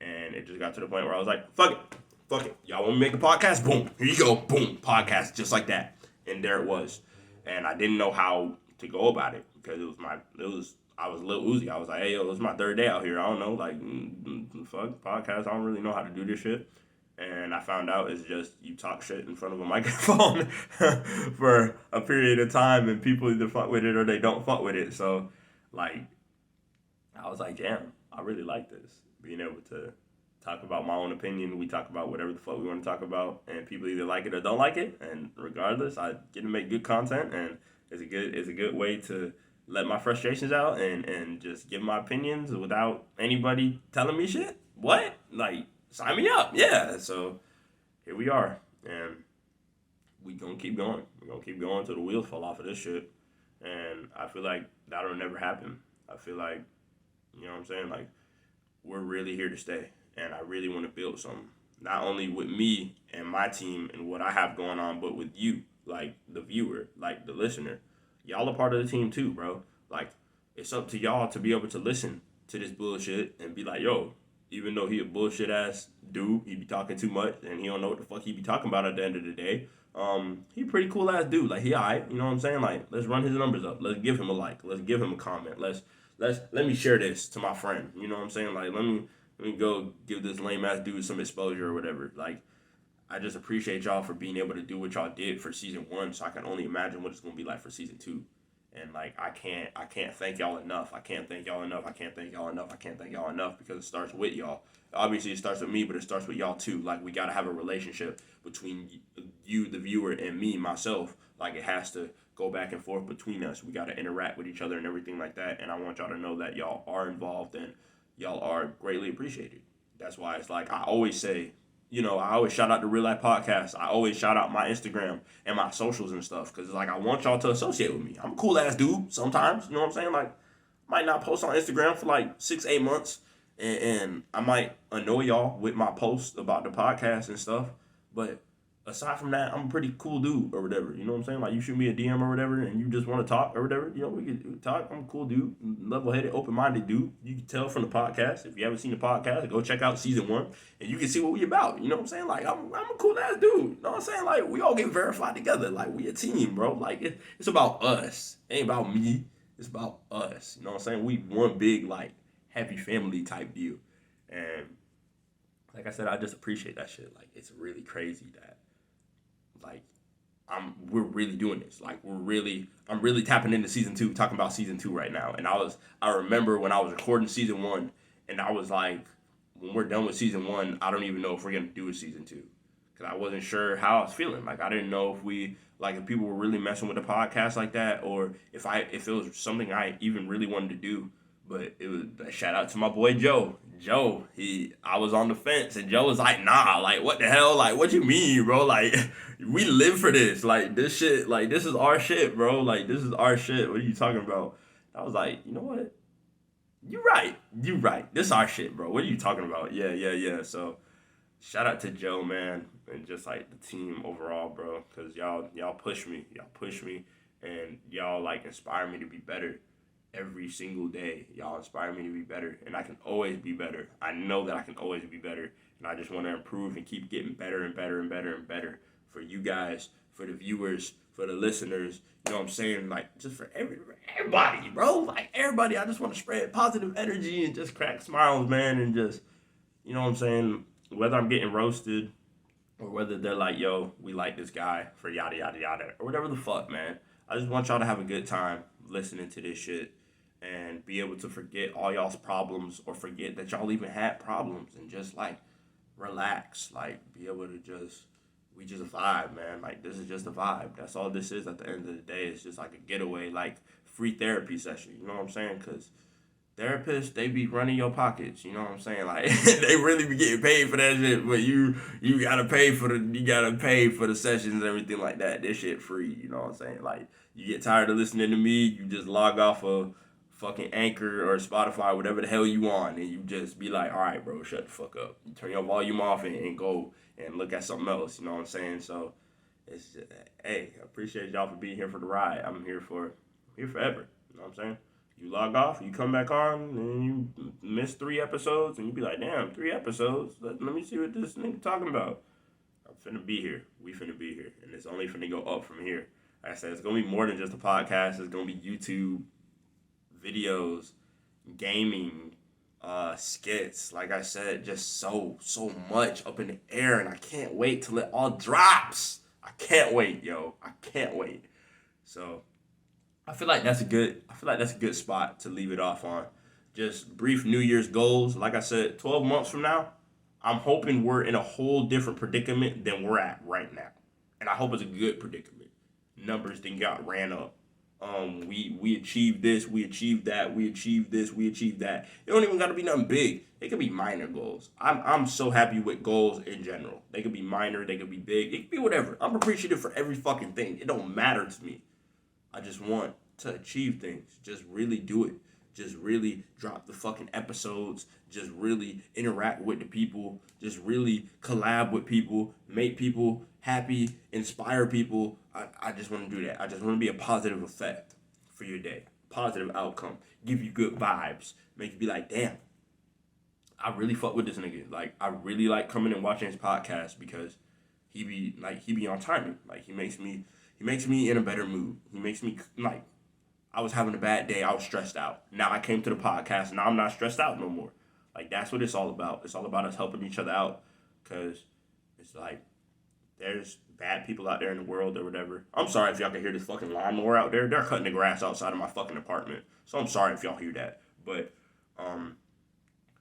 And it just got to the point where I was like, fuck it. Y'all want me to make a podcast? Boom. Here you go. Boom. Podcast. Just like that. And there it was. And I didn't know how to go about it, because I was Lil Uzi. I was like, hey, yo, it's my third day out here. I don't know. Like, fuck podcast. I don't really know how to do this shit. And I found out it's just you talk shit in front of a microphone for a period of time, and people either fuck with it or they don't fuck with it. So, like, I was like, damn, I really like this. Being able to talk about my own opinion. We talk about whatever the fuck we want to talk about, and people either like it or don't like it. And regardless, I get to make good content, and it's a good way to let my frustrations out and just give my opinions without anybody telling me shit. What? Like, sign me up. Yeah. So here we are, and we gonna keep going. We're gonna keep going till the wheels fall off of this shit. And I feel like that'll never happen. I feel like, you know what I'm saying? Like, we're really here to stay. And I really want to build something. Not only with me and my team and what I have going on, but with you, like the viewer, like the listener. Y'all are part of the team too, bro. Like, it's up to y'all to be able to listen to this bullshit and be like, yo, even though he a bullshit ass dude, he be talking too much and he don't know what the fuck he be talking about at the end of the day, He pretty cool ass dude. Like he alright, you know what I'm saying? Like let's run his numbers up. Let's give him a like. Let's give him a comment. Let me share this to my friend. You know what I'm saying? Like let me go give this lame ass dude some exposure or whatever. Like I just appreciate y'all for being able to do what y'all did for season 1. So I can only imagine what it's gonna be like for season 2. And like I can't thank y'all enough. I can't thank y'all enough. I can't thank y'all enough. I can't thank y'all enough because it starts with y'all. Obviously, it starts with me, but it starts with y'all too. Like we gotta have a relationship between you, the viewer, and me, myself. Like it has to go back and forth between us. We gotta interact with each other and everything like that. And I want y'all to know that y'all are involved and y'all are greatly appreciated. That's why it's like I always say, you know, I always shout out the Real Life Podcast. I always shout out my Instagram and my socials and stuff because it's like I want y'all to associate with me. I'm a cool ass dude sometimes, you know what I'm saying? Like, might not post on Instagram for like 6-8 months, and I might annoy y'all with my posts about the podcast and stuff. But aside from that, I'm a pretty cool dude or whatever. You know what I'm saying? Like, you shoot me a DM or whatever, and you just want to talk or whatever. You know, we can talk. I'm a cool dude, level-headed, open-minded dude. You can tell from the podcast. If you haven't seen the podcast, go check out season 1, and you can see what we about. You know what I'm saying? Like, I'm a cool ass dude. You know what I'm saying? Like, we all get verified together. Like, we a team, bro. Like, it's about us. It ain't about me. It's about us. You know what I'm saying? We one big, like, happy family type deal. And like I said, I just appreciate that shit. Like, it's really crazy that, like, we're really doing this. Like, I'm really tapping into season 2, talking about season 2 right now. And I remember when I was recording season 1, and I was like, when we're done with season 1, I don't even know if we're gonna do a season 2, because I wasn't sure how I was feeling. Like, I didn't know if people were really messing with the podcast like that, or if it was something I even really wanted to do. But it was a shout out to my boy Joe. I was on the fence, and Joe was like, nah, like, what the hell? Like, what you mean, bro? Like, we live for this. Like, this shit, like, this is our shit, bro. Like, this is our shit. What are you talking about? I was like, you know what? You right. This is our shit, bro. What are you talking about? Yeah. So, shout out to Joe, man, and just, like, the team overall, bro, because y'all push me. And y'all, like, inspire me to be better. Every single day, y'all inspire me to be better, and I can always be better. I know that I can always be better, and I just want to improve and keep getting better and better and better and better for you guys, for the viewers, for the listeners. You know what I'm saying? Like, just for everybody, bro. Like, everybody. I just want to spread positive energy and just crack smiles, man, and just, you know what I'm saying? Whether I'm getting roasted or whether they're like, yo, we like this guy for yada, yada, yada, or whatever the fuck, man. I just want y'all to have a good time listening to this shit and be able to forget all y'all's problems or forget that y'all even had problems and just, like, relax. Like, be able to we just vibe, man. Like, this is just a vibe. That's all this is at the end of the day. It's just like a getaway, like, free therapy session. You know what I'm saying? Because therapists, they be running your pockets. You know what I'm saying? Like, they really be getting paid for that shit, but you gotta pay for the sessions and everything like that. This shit free. You know what I'm saying? Like, you get tired of listening to me, you just log off of fucking Anchor or Spotify, whatever the hell you want, and you just be like, all right, bro, shut the fuck up. You turn your volume off and go and look at something else. You know what I'm saying? So it's just, hey, I appreciate y'all for being here for the ride. I'm here forever. You know what I'm saying? You log off, you come back on, and you miss 3 episodes, and you be like, damn, 3 episodes? Let me see what this nigga talking about. I'm finna be here. We finna be here. And it's only finna go up from here. Like I said, it's gonna be more than just a podcast. It's gonna be YouTube, videos, gaming, skits. Like I said, just so much up in the air, and I can't wait till it all drops. I can't wait, yo. I can't wait. So I feel like that's a good spot to leave it off on. Just brief New Year's goals. Like I said, 12 months from now, I'm hoping we're in a whole different predicament than we're at right now. And I hope it's a good predicament. Numbers then got ran up. We achieved this, we achieved that, we achieved this, we achieved that. It don't even gotta be nothing big. It could be minor goals. I'm so happy with goals in general. They could be minor, they could be big, it could be whatever. I'm appreciative for every fucking thing. It don't matter to me. I just want to achieve things. Just really do it. Just really drop the fucking episodes. Just really interact with the people. Just really collab with people. Make people happy. Inspire people. I just want to do that. I just want to be a positive effect for your day. Positive outcome. Give you good vibes. Make you be like, damn, I really fuck with this nigga. Like, I really like coming and watching his podcast because he be on timing. Like he makes me in a better mood. He makes me like, I was having a bad day. I was stressed out. Now I came to the podcast, and now I'm not stressed out no more. Like, that's what it's all about. It's all about us helping each other out, because it's like, there's bad people out there in the world or whatever. I'm sorry if y'all can hear this fucking lawnmower out there. They're cutting the grass outside of my fucking apartment. So I'm sorry if y'all hear that. But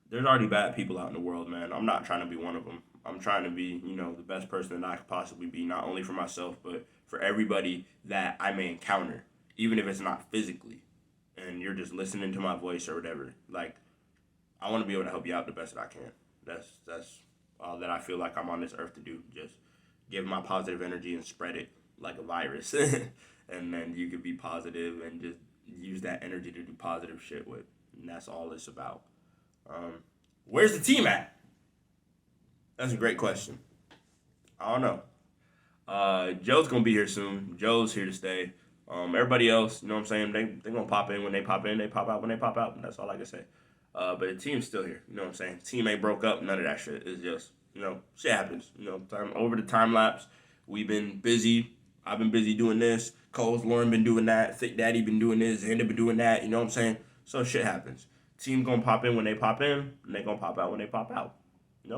there's already bad people out in the world, man. I'm not trying to be one of them. I'm trying to be, the best person that I could possibly be, not only for myself, but for everybody that I may encounter, even if it's not physically, and you're just listening to my voice or whatever. Like, I want to be able to help you out the best that I can. That's all that I feel like I'm on this earth to do. Just give my positive energy and spread it like a virus. And then you could be positive and just use that energy to do positive shit with. And that's all it's about. Where's the team at? That's a great question. I don't know. Joe's going to be here soon. Joe's here to stay. Everybody else, you know what I'm saying? They're going to pop in when they pop in. They pop out when they pop out. And that's all I can say. But the team's still here. You know what I'm saying? Team ain't broke up. None of that shit. It's just, shit happens. Over the time lapse, we've been busy. I've been busy doing this. Cole's Lauren been doing that. Thick Daddy been doing this. Xander been doing that. You know what I'm saying? So shit happens. Team gonna pop in when they pop in, and they gonna pop out when they pop out.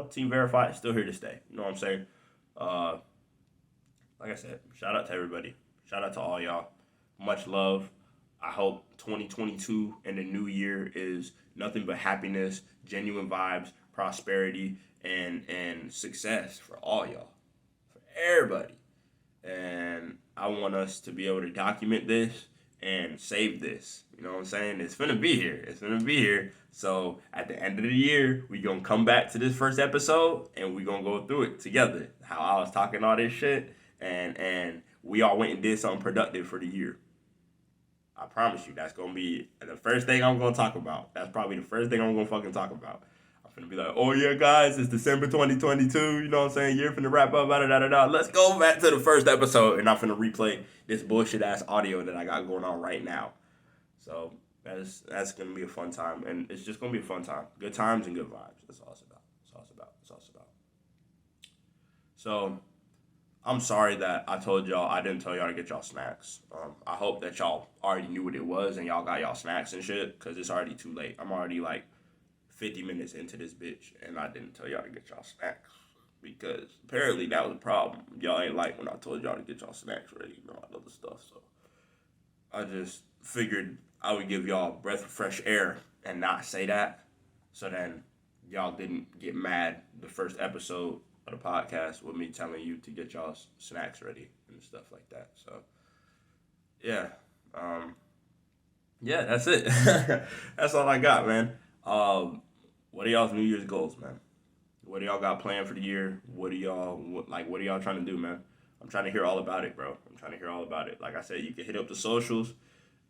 Team verified, still here to stay. You know what I'm saying? Like I said, shout out to everybody. Shout out to all y'all. Much love. I hope 2022 and the new year is nothing but happiness, genuine vibes, prosperity, and success for all y'all. For everybody. And I want us to be able to document this and save this. You know what I'm saying? It's gonna be here. It's gonna be here. So at the end of the year, we gonna come back to this first episode and we gonna go through it together. How I was talking all this shit, and we all went and did something productive for the year. I promise you, that's gonna be the first thing I'm gonna talk about. That's probably the first thing I'm gonna fucking talk about. I'm gonna be like, oh yeah, guys, it's December 2022. You know what I'm saying? Year finna wrap up. Let's go back to the first episode, and I'm finna replay this bullshit ass audio that I got going on right now. So that's gonna be a fun time, and it's just gonna be a fun time. Good times and good vibes. That's all it's about. That's all it's about. That's all it's about. So I'm sorry that I told y'all I didn't tell y'all to get y'all snacks. I hope that y'all already knew what it was and y'all got y'all snacks and shit, because it's already too late. I'm already like 50 minutes into this bitch, and I didn't tell y'all to get y'all snacks, because apparently that was a problem. Y'all ain't like when I told y'all to get y'all snacks ready and all that other stuff. So I just figured I would give y'all a breath of fresh air and not say that, so then y'all didn't get mad the first episode of the podcast with me telling you to get y'all snacks ready and stuff like that. So yeah, that's it. That's all I got, man. What are y'all's New Year's goals, man? What do y'all got planned for the year? What are y'all trying to do, man? I'm trying to hear all about it, bro. I'm trying to hear all about it. Like I said, you can hit up the socials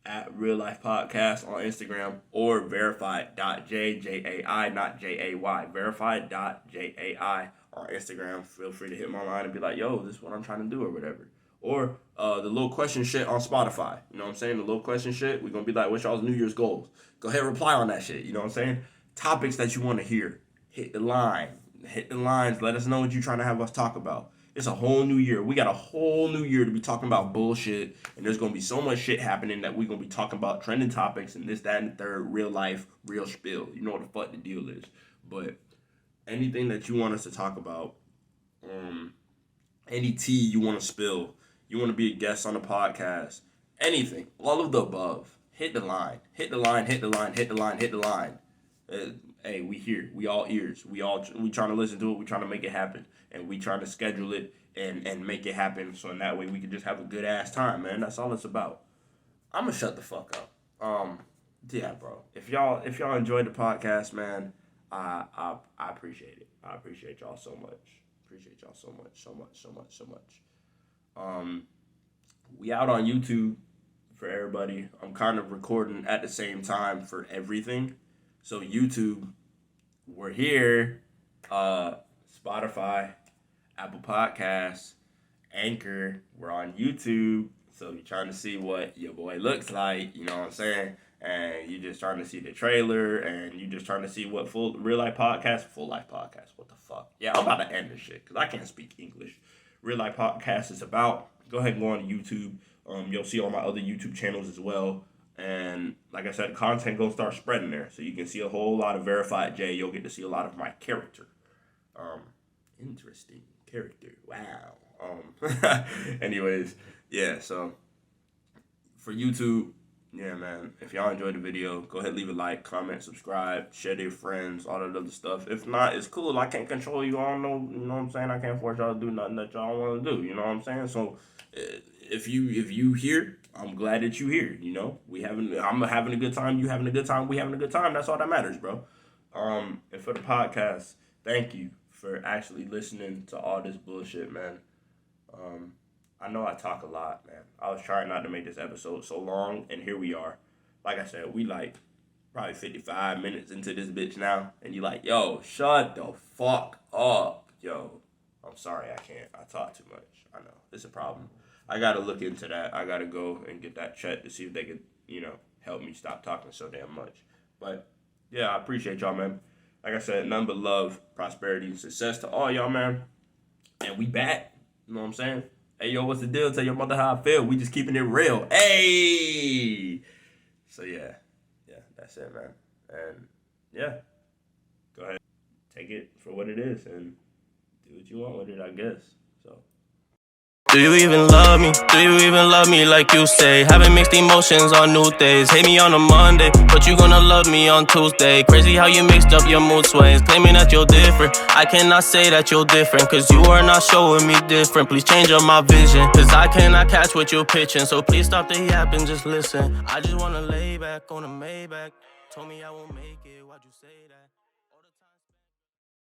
at Real Life Podcast on Instagram, or verified.jai, not J-A-Y, verified.jai on Instagram. Feel free to hit my line and be like, yo, this is what I'm trying to do or whatever. Or the little question shit on Spotify. You know what I'm saying? The little question shit. We're going to be like, what's y'all's New Year's goals? Go ahead and reply on that shit. You know what I'm saying? Topics that you want to hear. Hit the line. Hit the lines. Let us know what you're trying to have us talk about. It's a whole new year. We got a whole new year to be talking about bullshit. And there's going to be so much shit happening that we're going to be talking about trending topics and this, that, and the third. Real life, real spill. You know what the fuck the deal is. But anything that you want us to talk about, any tea you want to spill, you want to be a guest on the podcast, anything, all of the above, hit the line. Hit the line, hit the line, hit the line, hit the line. Hey, we here. We all ears. We trying to listen to it. We trying to make it happen. And we trying to schedule it and make it happen, so in that way we can just have a good ass time, man. That's all it's about. I'm gonna shut the fuck up. Yeah, bro. If y'all enjoyed the podcast, man, I appreciate it. I appreciate y'all so much. Appreciate y'all so much. We out on YouTube for everybody. I'm kind of recording at the same time for everything. So YouTube, we're here. Spotify, Apple Podcasts, Anchor, we're on YouTube. So you're trying to see what your boy looks like, you know what I'm saying? And you just trying to see the trailer, and you just trying to see what full life podcast, what the fuck? Yeah, I'm about to end this shit because I can't speak English. Real Life Podcast is about. Go ahead and go on YouTube. You'll see all my other YouTube channels as well. And like I said, content gonna start spreading there. So you can see a whole lot of Verified J. You'll get to see a lot of my character. Interesting character. Wow. Anyways, yeah, so for YouTube, yeah, man, if y'all enjoyed the video, go ahead, leave a like, comment, subscribe, share to your friends, all that other stuff. If not, it's cool. I can't control you. I don't know, you know what I'm saying? I can't force y'all to do nothing that y'all want to do, you know what I'm saying? So if you here, I'm glad that you here, you know? I'm having a good time, you having a good time, we having a good time. That's all that matters, bro. And for the podcast, thank you for actually listening to all this bullshit, man. I know I talk a lot, man. I was trying not to make this episode so long, and here we are. Like I said, we like probably 55 minutes into this bitch now, and you like, yo, shut the fuck up. Yo, I'm sorry, I can't. I talk too much. I know. It's a problem. I got to look into that. I got to go and get that checked to see if they could, help me stop talking so damn much. But, yeah, I appreciate y'all, man. Like I said, nothing but love, prosperity, and success to all y'all, man. And we back. You know what I'm saying? Hey, yo, what's the deal? Tell your mother how I feel. We just keeping it real. Hey! So, yeah, that's it, man. And, yeah, go ahead. Take it for what it is and do what you want with it, I guess. So. Do you even love me? Do you even love me like you say? Having mixed emotions on new days. Hate me on a Monday, but you gonna love me on Tuesday. Crazy how you mixed up your mood swings, claiming that you're different. I cannot say that you're different, cause you are not showing me different. Please change up my vision, cause I cannot catch what you're pitching. So please stop the yap and just listen. I just wanna lay back on a Maybach. Told me I won't make it, why'd you say that?